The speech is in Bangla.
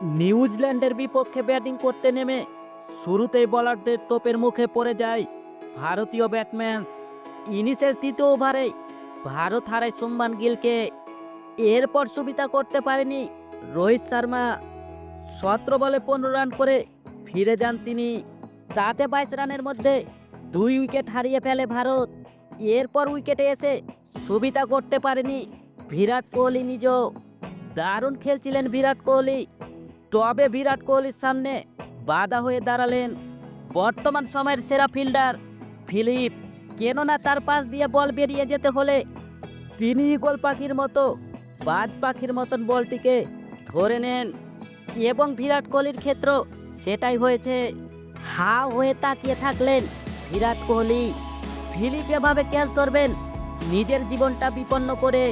নিউজিল্যান্ডের বিপক্ষে ব্যাটিং করতে নেমে শুরুতেই বোলারদের তোপের মুখে পড়ে যায় ভারতীয় ব্যাটসম্যান। ইনিংসের তৃতীয় ওভারেই ভারত হারায় শুভমান গিলকে। এরপর সুবিধা করতে পারেনি রোহিত শর্মা। 17 বলে 15 রান করে ফিরে যান তিনি। তাতে 22 রানের মধ্যে 2 উইকেট হারিয়ে ফেলে ভারত। এরপর উইকেটে এসে সুবিধা করতে পারেনি বিরাট কোহলি নিজেও। দারুণ খেলছিলেন বিরাট কোহলি, তবে বিরাট কোহলির সামনে বাধা হয়ে দাঁড়ালেন বর্তমান সময়ের সেরা ফিল্ডার ফিলিপ। কেননা তার পাশ দিয়ে বল বেরিয়ে যেতে হলে তিনি ঈগল পাখির মতো বাজ পাখির মতন বলটিকে ধরে নেন, এবং বিরাট কোহলির ক্ষেত্র সেটাই হয়েছে। হা হয়ে তাকিয়ে থাকলেন বিরাট কোহলি। ফিলিপ এভাবে ক্যাচ ধরবেন নিজের জীবনটা বিপন্ন করে।